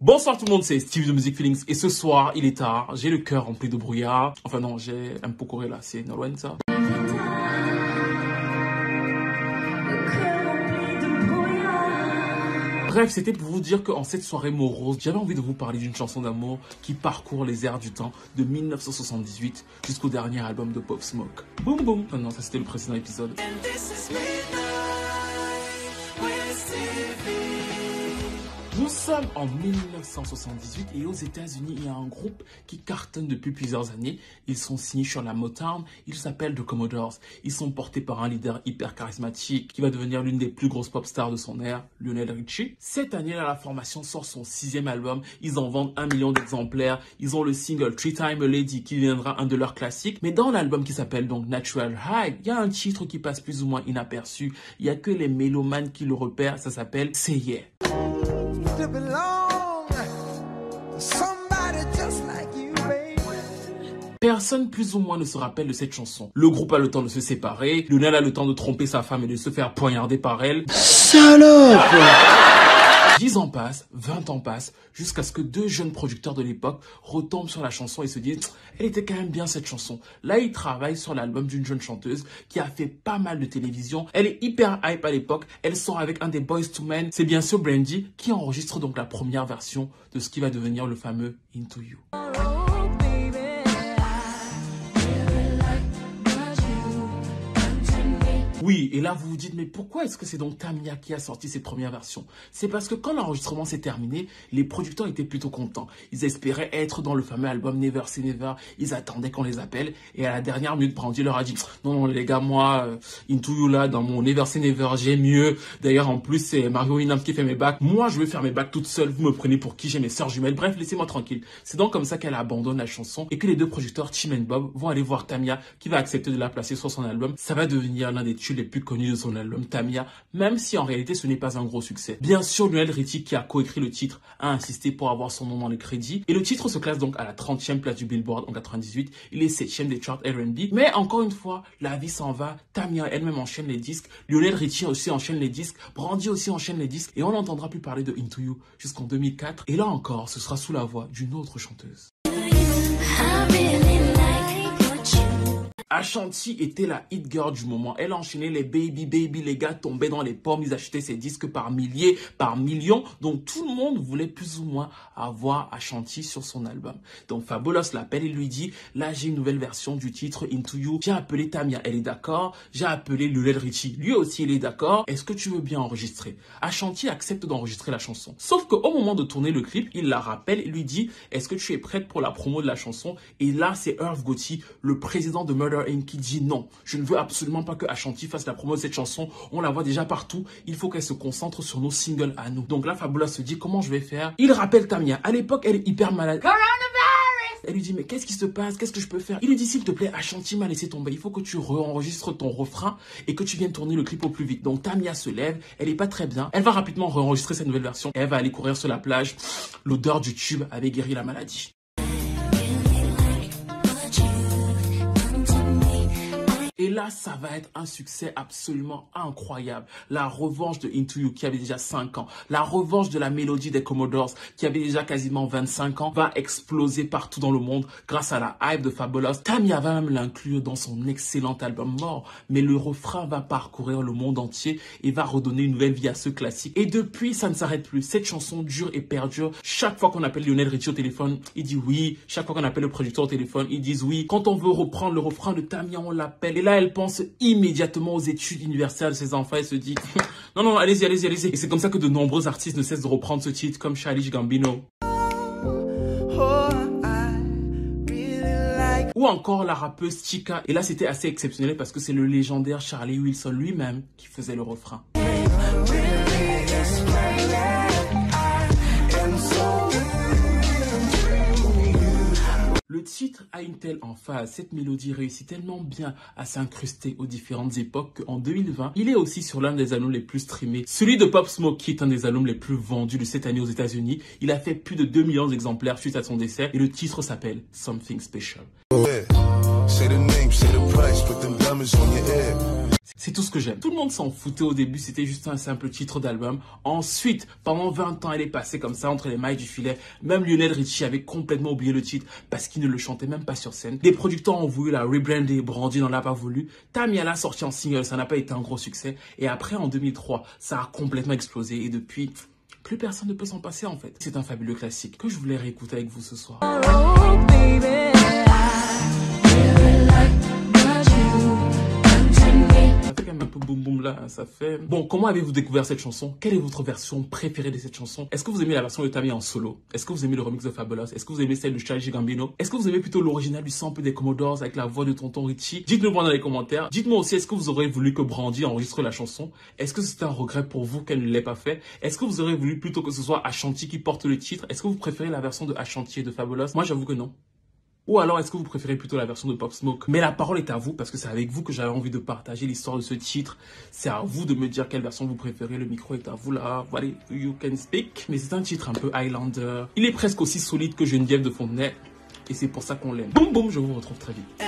Bonsoir tout le monde, c'est Steve de Music Feelings et ce soir, il est tard, j'ai le cœur rempli de brouillard. Enfin non, j'ai un peu couru là, c'est loin ça. Bref, c'était pour vous dire qu'en cette soirée morose, j'avais envie de vous parler d'une chanson d'amour qui parcourt les airs du temps de 1978 jusqu'au dernier album de Pop Smoke. Boum boum. Oh non, ça c'était le précédent épisode. Nous sommes en 1978 et aux États-Unis, il y a un groupe qui cartonne depuis plusieurs années. Ils sont signés sur la Motown. Ils s'appellent The Commodores. Ils sont portés par un leader hyper charismatique qui va devenir l'une des plus grosses pop stars de son ère, Lionel Richie. Cette année-là, la formation sort son 6e album. Ils en vendent 1 million d'exemplaires. Ils ont le single Three Time a Lady qui deviendra un de leurs classiques. Mais dans l'album qui s'appelle donc Natural High, il y a un titre qui passe plus ou moins inaperçu. Il n'y a que les mélomanes qui le repèrent. Ça s'appelle Say Yeah. Personne plus ou moins ne se rappelle de cette chanson. Le groupe a le temps de se séparer, Lionel a le temps de tromper sa femme et de se faire poignarder par elle. Salope! 10 ans passent, 20 ans passent, jusqu'à ce que deux jeunes producteurs de l'époque retombent sur la chanson et se disent « Elle était quand même bien cette chanson ». Là, ils travaillent sur l'album d'une jeune chanteuse qui a fait pas mal de télévision. Elle est hyper hype à l'époque. Elle sort avec un des Boyz II Men. C'est bien sûr Brandy qui enregistre donc la première version de ce qui va devenir le fameux Into You. Oui, et là vous vous dites, mais pourquoi est-ce que c'est donc Tamia qui a sorti ses premières versions? C'est parce que quand l'enregistrement s'est terminé, les producteurs étaient plutôt contents. Ils espéraient être dans le fameux album Never Say Never. Ils attendaient qu'on les appelle. Et à la dernière minute, Brandy leur a dit, non les gars, moi, Into You là, dans mon Never Say Never, j'ai mieux. D'ailleurs, en plus, c'est Mario Winans qui fait mes bacs. Moi, je veux faire mes bacs toute seule. Vous me prenez pour qui? J'ai mes sœurs jumelles. Bref, laissez-moi tranquille. C'est donc comme ça qu'elle abandonne la chanson et que les deux producteurs, Tim et Bob, vont aller voir Tamia qui va accepter de la placer sur son album. Ça va devenir l'un des tubes les plus connus de son album Tamia, même si en réalité ce n'est pas un gros succès. Bien sûr, Lionel Richie, qui a coécrit le titre, a insisté pour avoir son nom dans les crédits. Et le titre se classe donc à la 30e place du Billboard en 98. Il est 7e des charts R&B. Mais encore une fois, la vie s'en va. Tamia elle-même enchaîne les disques. Lionel Richie aussi enchaîne les disques. Brandy aussi enchaîne les disques. Et on n'entendra plus parler de Into You jusqu'en 2004. Et là encore, ce sera sous la voix d'une autre chanteuse. Ashanti était la hit girl du moment. Elle enchaînait les baby, les gars tombaient dans les pommes, ils achetaient ses disques par milliers, par millions. Donc tout le monde voulait plus ou moins avoir Ashanti sur son album. Donc Fabulous l'appelle et lui dit, là j'ai une nouvelle version du titre Into You. J'ai appelé Tamia, elle est d'accord. J'ai appelé Lionel Richie, lui aussi il est d'accord. Est-ce que tu veux bien enregistrer? Ashanti accepte d'enregistrer la chanson. Sauf qu'au moment de tourner le clip, il la rappelle et lui dit, est-ce que tu es prête pour la promo de la chanson? Et là c'est Irv Gotti, le président de Murder Inc. qui dit non, je ne veux absolument pas que Ashanti fasse la promo de cette chanson, on la voit déjà partout, il faut qu'elle se concentre sur nos singles à nous. Donc là, Fabulous se dit, comment je vais faire? Il rappelle Tamia, à l'époque, elle est hyper malade. Coronavirus! Elle lui dit, mais qu'est-ce qui se passe? Qu'est-ce que je peux faire? Il lui dit, s'il te plaît, Ashanti m'a laissé tomber, il faut que tu re-enregistres ton refrain et que tu viennes tourner le clip au plus vite. Donc Tamia se lève, elle est pas très bien, elle va rapidement re-enregistrer cette nouvelle version et elle va aller courir sur la plage. L'odeur du tube avait guéri la maladie. Et là, ça va être un succès absolument incroyable. La revanche de Into You, qui avait déjà 5 ans, la revanche de la mélodie des Commodores, qui avait déjà quasiment 25 ans, va exploser partout dans le monde grâce à la hype de Fabulous. Tamia va même l'inclure dans son excellent album Mort, mais le refrain va parcourir le monde entier et va redonner une nouvelle vie à ce classique. Et depuis, ça ne s'arrête plus. Cette chanson dure et perdure. Chaque fois qu'on appelle Lionel Richie au téléphone, il dit oui. Chaque fois qu'on appelle le producteur au téléphone, ils disent oui. Quand on veut reprendre le refrain de Tamia, on l'appelle. Et là, elle pense immédiatement aux études universitaires de ses enfants et se dit non, allez-y. Et c'est comme ça que de nombreux artistes ne cessent de reprendre ce titre, comme Childish Gambino. Ou encore la rappeuse Chika. Et là, c'était assez exceptionnel parce que c'est le légendaire Charlie Wilson lui-même qui faisait le refrain. Le titre a une telle emphase, cette mélodie réussit tellement bien à s'incruster aux différentes époques qu'en 2020, il est aussi sur l'un des albums les plus streamés. Celui de Pop Smoke, qui est un des albums les plus vendus de cette année aux États-Unis. Il a fait plus de 2 millions d'exemplaires suite à son décès et le titre s'appelle Something Special. C'est tout ce que j'aime. Tout le monde s'en foutait au début, c'était juste un simple titre d'album. Ensuite, pendant 20 ans, elle est passée comme ça entre les mailles du filet. Même Lionel Richie avait complètement oublié le titre parce qu'il ne le chantait même pas sur scène. Les producteurs ont voulu la rebrander, Brandy n'en a pas voulu. Tamia l'a sorti en single, ça n'a pas été un gros succès. Et après, en 2003, ça a complètement explosé et depuis, plus personne ne peut s'en passer en fait. C'est un fabuleux classique que je voulais réécouter avec vous ce soir. Oh, baby. Ça fait quand même un peu boum boum là, ça fait... Bon, comment avez-vous découvert cette chanson? Quelle est votre version préférée de cette chanson? Est-ce que vous aimez la version de Tamia en solo? Est-ce que vous aimez le remix de Fabulous? Est-ce que vous aimez celle de Childish Gambino? Est-ce que vous aimez plutôt l'original du sample des Commodores avec la voix de Tonton Richie? Dites-le moi dans les commentaires. Dites-moi aussi, est-ce que vous auriez voulu que Brandy enregistre la chanson? Est-ce que c'était un regret pour vous qu'elle ne l'ait pas fait? Est-ce que vous auriez voulu plutôt que ce soit Ashanti qui porte le titre? Est-ce que vous préférez la version de Ashanti et de Fabulous? Moi, j'avoue que non. Ou alors, est-ce que vous préférez plutôt la version de Pop Smoke? Mais la parole est à vous, parce que c'est avec vous que j'avais envie de partager l'histoire de ce titre. C'est à vous de me dire quelle version vous préférez. Le micro est à vous là. Voilà, you can speak. Mais c'est un titre un peu Highlander. Il est presque aussi solide que Geneviève de Fontenay. Et c'est pour ça qu'on l'aime. Boum boum, je vous retrouve très vite.